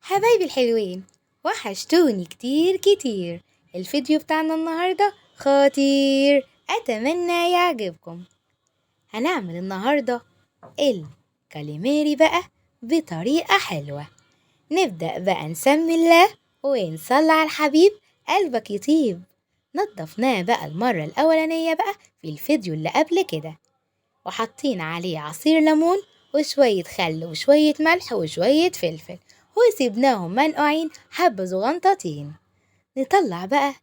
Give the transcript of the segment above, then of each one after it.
حبايبي الحلوين، وحشتوني كتير كتير. الفيديو بتاعنا النهاردة خطير، أتمنى يعجبكم. هنعمل النهاردة الكاليماري بقى بطريقة حلوة. نبدأ بقى نسمي الله ونصلي على الحبيب قلبك يطيب. نضفناه بقى المرة الأولانية بقى في الفيديو اللي قبل كده، وحاطين عليه عصير ليمون وشوية خل وشوية ملح وشوية فلفل، وسيبناهم منقوعين حبة صغنطتين. نطلع بقى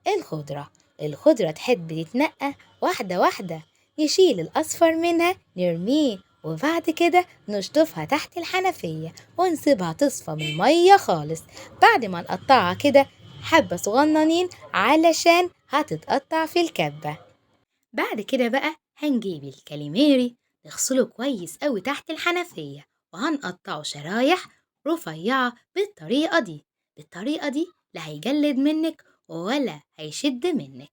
الخضرة تحب تتنقى واحدة واحدة. نشيل الأصفر منها نرميه، وبعد كده نشطفها تحت الحنفية ونسيبها تصفى من المية خالص. بعد ما نقطعها كده حبة صغننين علشان هتتقطع في الكبة. بعد كده بقى هنجيب الكاليماري نغسله كويس قوي تحت الحنفية، وهنقطعه شرايح رفيعة بالطريقة دي لا هيجلد منك ولا هيشد منك.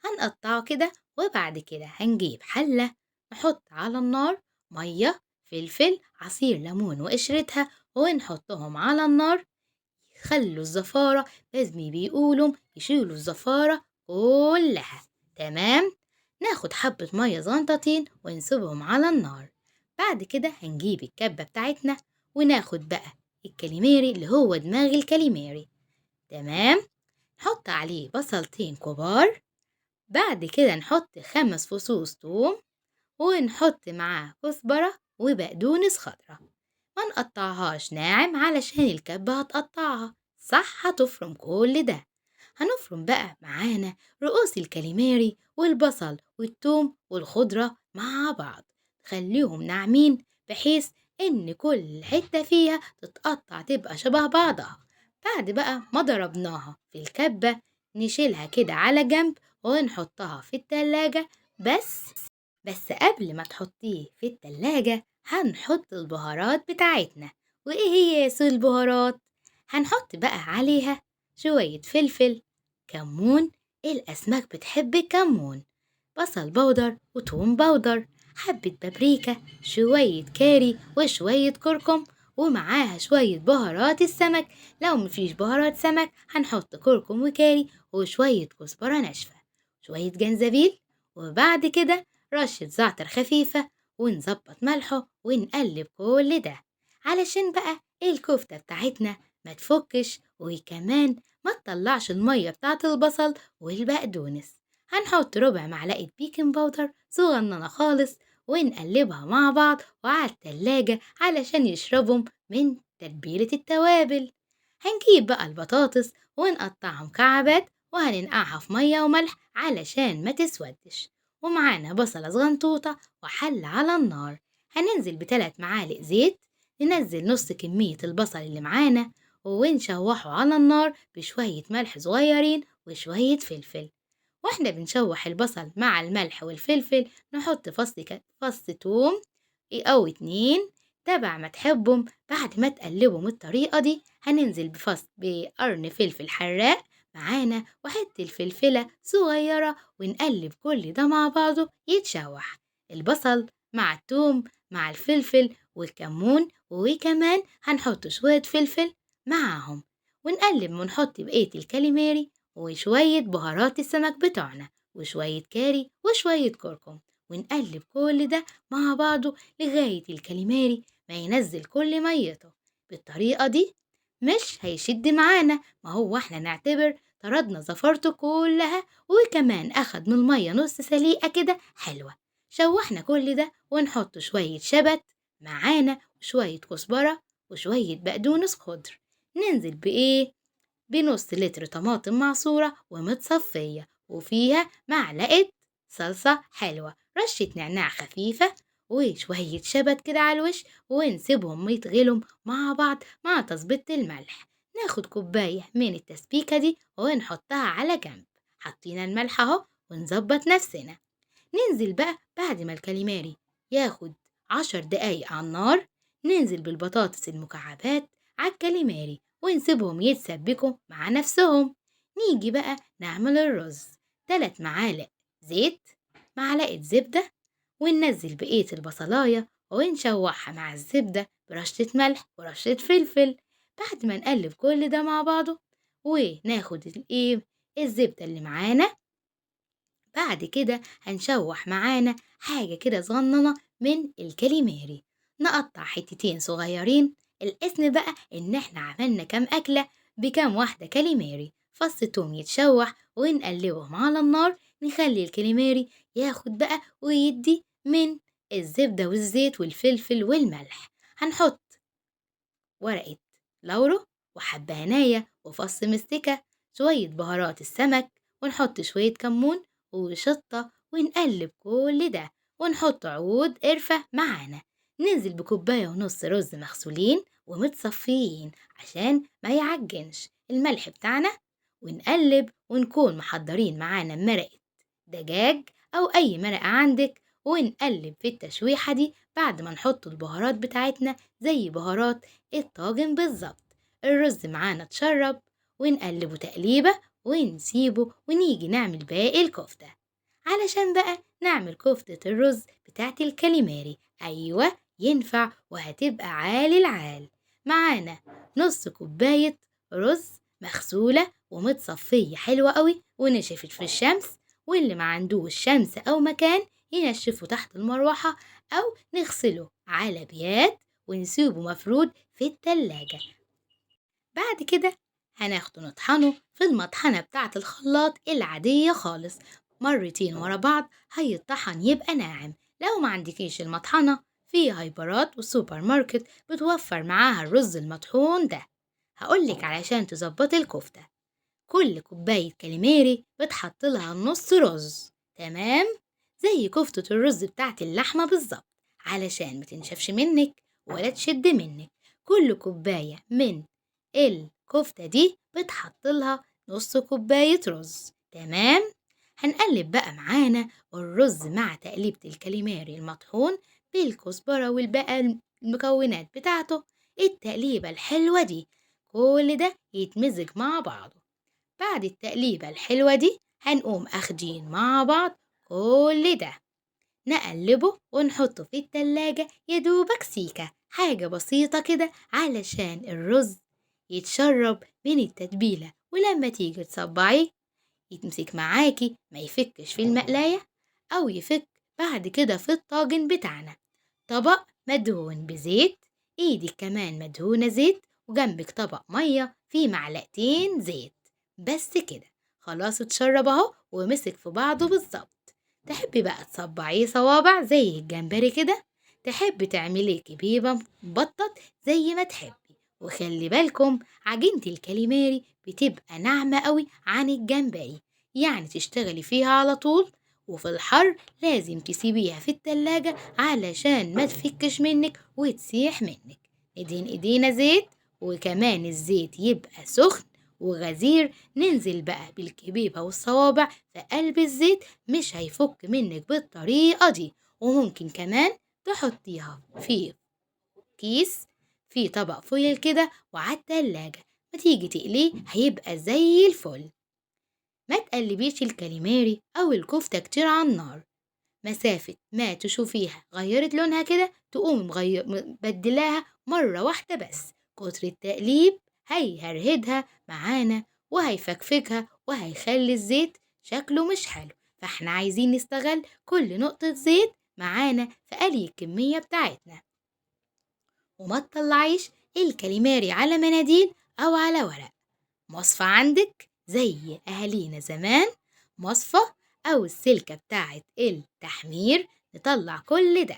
هنقطعه كده، وبعد كده هنجيب حلة نحط على النار مية، فلفل، عصير ليمون وقشرتها، ونحطهم على النار. خلوا الزفارة، لازم بيقولوا يشيلوا الزفارة كلها. تمام. ناخد حبة مية زنطتين ونسيبهم على النار. بعد كده هنجيب الكبة بتاعتنا وناخد بقى الكاليماري اللي هو دماغ الكاليماري. تمام. نحط عليه بصلتين كبار. بعد كده نحط 5 فصوص توم، ونحط معاه كزبرة وبقدونس خضرة. ما نقطعهاش ناعم علشان الكبة هتقطعها صح، هتفرم كل ده. هنفرم بقى معانا رؤوس الكاليماري والبصل والثوم والخضرة مع بعض، خليهم ناعمين بحيث ان كل حتة فيها تتقطع تبقى شبه بعضها. بعد بقى ما ضربناها في الكبة نشيلها كده على جنب ونحطها في التلاجة. بس قبل ما تحطيه في التلاجة هنحط البهارات بتاعتنا. وايه هي يا البهارات؟ هنحط بقى عليها شوية فلفل، كمون، الأسماك بتحب الكمون، بصل بودر وتوم بودر، حبة بابريكا، شوية كاري وشوية كركم، ومعاها شوية بهارات السمك. لو مفيش بهارات سمك هنحط كركم وكاري وشوية كزبرة ناشفة، شوية جنزبيل، وبعد كده رشة زعتر خفيفة، ونظبط ملحه ونقلب كل ده علشان بقى الكفتة بتاعتنا ما تفكش، وكمان ما تطلعش المية بتاعت البصل والبقدونس. هنحط ربع معلقة بيكنج باودر صغننة خالص، ونقلبها مع بعض وعلى التلاجة علشان يشربهم من تتبيلة التوابل. هنجيب بقى البطاطس ونقطعها مكعبات وهننقعها في مية وملح علشان ما تسودش. ومعانا بصلة صغنطوطة وحل على النار. هننزل ب3 معالق زيت، ننزل نص كمية البصل اللي معانا ونشوحه على النار بشوية ملح صغيرين وشوية فلفل. واحنا بنشوح البصل مع الملح والفلفل نحط فص توم أو 2 تبع ما تحبهم. بعد ما تقلبهم الطريقة دي هننزل بقرن فلفل حراق معانا وحتة الفلفلة صغيرة، ونقلب كل ده مع بعضه يتشوح البصل مع التوم مع الفلفل والكمون، وكمان هنحط شوية فلفل معاهم، ونقلب ونحط بقية الكاليماري وشوية بهارات السمك بتوعنا وشوية كاري وشوية كركم، ونقلب كل ده مع بعضه لغاية الكاليماري ما ينزل كل ميته. بالطريقة دي مش هيشد معانا، ما هو احنا نعتبر طردنا زفرته كلها، وكمان أخد من المية نص سليقة كده حلوة. شوحنا كل ده ونحط شوية شبت معانا وشوية كزبرة وشوية بقدونس خضر. ننزل بنص لتر طماطم معصورة ومتصفية وفيها معلقة صلصة حلوة، رشة نعناع خفيفة، وشوية شبت كده على الوش، ونسيبهم يتغلوا مع بعض مع تظبيط الملح. ناخد كوباية من التسبيكة دي ونحطها على جنب. حطينا الملح اهو ونظبط نفسنا. ننزل بقى بعد ما الكاليماري ياخد 10 دقايق على النار، ننزل بالبطاطس المكعبات على الكاليماري ونسيبهم يتسبكوا مع نفسهم. نيجي بقى نعمل الرز. 3 معالق زيت، معلقة زبدة، وننزل بقية البصلاية ونشوحها مع الزبدة برشة ملح ورشة فلفل. بعد ما نقلب كل ده مع بعضه وناخد الزبدة اللي معانا، بعد كده هنشوح معانا حاجة كده صغننة من الكاليماري، نقطع حتتين صغيرين. الاسم بقى إن احنا عملنا كام أكلة بكام واحدة كاليماري. فص توم يتشوح ونقلبهم على النار، نخلي الكاليماري ياخد بقى ويدي من الزبدة والزيت والفلفل والملح. هنحط ورقة لورو وحبهانية وفص مستكة، شوية بهارات السمك، ونحط شوية كمون وشطة ونقلب كل ده، ونحط عود قرفة معانا. ننزل بكوباية ونص رز مغسولين ومتصفيين عشان ما يعجنش الملح بتاعنا، ونقلب ونكون محضرين معانا مرقة دجاج أو أي مرقة عندك، ونقلب في التشويحة دي بعد ما نحط البهارات بتاعتنا زي بهارات الطاجن بالظبط. الرز معانا اتشرب ونقلبه تقليبة ونسيبه، ونيجي نعمل باقي الكفتة. علشان بقى نعمل كفتة الرز بتاعت الكاليماري، أيوة ينفع وهتبقى عال العال. معانا نص كوباية رز مغسولة ومتصفية حلوة قوي ونشفت في الشمس، واللي ما عندوش شمس أو مكان ينشفه تحت المروحة أو نغسله على بيات ونسيبه مفرود في التلاجة. بعد كده هناخده نطحنه في المطحنة بتاعة الخلاط العادية خالص مرتين ورا بعض، هيطحن يبقى ناعم. لو ما عندكيش المطحنة، في هايبرات والسوبر ماركت بتوفر معاها الرز المطحون ده. هقولك علشان تظبطي الكفتة، كل كوباية كاليماري بتحط لها نص رز، تمام؟ زي كفتة الرز بتاعت اللحمة بالظبط، علشان ما تنشفش منك ولا تشد منك. كل كوباية من الكفتة دي بتحط لها نص كوباية رز، تمام؟ هنقلب بقى معانا الرز مع تقليبة الكاليماري المطحون بالكزبرة والباقي المكونات بتاعته، التقليبة الحلوة دي، كل ده يتمزج مع بعضه. بعد التقليبة الحلوة دي هنقوم أخدين مع بعض كل ده، نقلبه ونحطه في التلاجة يدوبك سيكة، حاجة بسيطة كده علشان الرز يتشرب من التتبيلة، ولما تيجي تصبعيه يتمسك معاكي ما يفكش في المقلاية أو يفك بعد كده في الطاجن بتاعنا. طبق مدهون بزيت، ايدك كمان مدهونة زيت، وجنبك طبق مية فيه معلقتين زيت، بس كده خلاص اتشرب اهو ومسك في بعضه بالظبط. تحبي بقى تصبعيه صوابع زي الجمبري كده، تحبي تعملي كبيبة مبطط زي ما تحبي. وخلي بالكم عجينة الكاليماري بتبقى ناعمة قوي عن الجمبري، يعني تشتغلي فيها على طول، وفي الحر لازم تسيبيها في التلاجة علشان ما تفكش منك وتسيح منك. ندهن ايدينا زيت، وكمان الزيت يبقى سخن وغزير، ننزل بقى بالكبيبة والصوابع في قلب الزيت، مش هيفك منك بالطريقة دي. وممكن كمان تحطيها في كيس في طبق فويل كده وعلى التلاجة، ما تيجي تقليه هيبقى زي الفل. ما تقلبيش الكاليماري أو الكفتة كتير على النار، مسافة ما تشوفيها غيرت لونها كده تقوم بدلاها مرة واحدة بس. كتر التقليب هيهرهدها معانا وهيفكفكها وهيخلي الزيت شكله مش حلو، فاحنا عايزين نستغل كل نقطة زيت معانا في قلي الكمية بتاعتنا. وما تطلعيش الكاليماري على مناديل أو على ورق. مصفى عندك زي أهالينا زمان، مصفى أو السلكة بتاعت التحمير، نطلع كل ده.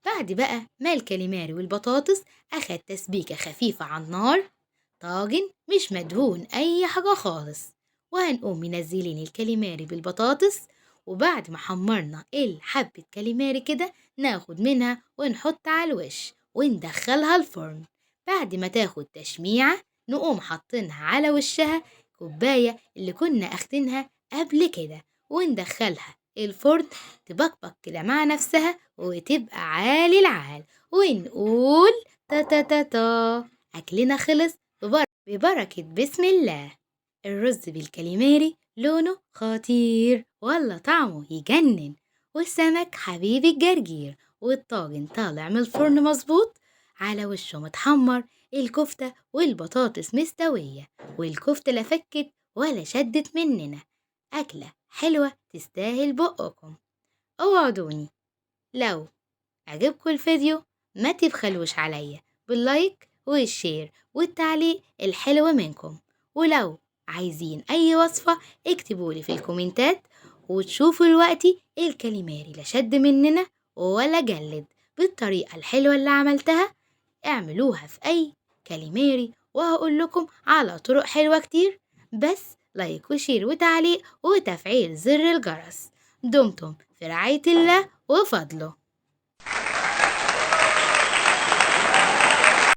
بعد بقى ما الكاليماري والبطاطس أخد تسبيكة خفيفة على النار، طاجن مش مدهون أي حاجة خالص، وهنقوم منزلين الكاليماري بالبطاطس، وبعد ما حمرنا الحبة كاليماري كده ناخد منها ونحط على الوش وندخلها الفرن. بعد ما تاخد تشميعة نقوم حاطينها على وشها كوباية اللي كنا أخدينها قبل كده، وندخلها الفرن تبقبق كده مع نفسها وتبقى عالي العال، ونقول تا تا تا تا أكلنا خلص ببركة بسم الله. الرز بالكاليماري لونه خطير والله طعمه يجنن، والسمك حبيب الجرجير، والطاجن طالع من الفرن مظبوط على وشه متحمر الكفتة والبطاطس مستوية، والكفتة لا فكت ولا شدت مننا. أكلة حلوة تستاهل بقكم. اوعدوني لو عجبكم الفيديو ما تبخلوش عليا باللايك والشير والتعليق الحلو منكم، ولو عايزين أي وصفة اكتبولي في الكومنتات. وتشوفوا دلوقتي الكاليماري لا شد مننا ولا جلد بالطريقة الحلوة اللي عملتها. اعملوها في أي كاليماري وهقول لكم على طرق حلوة كتير، بس لايك وشير وتعليق وتفعيل زر الجرس. دمتم في رعاية الله وفضله.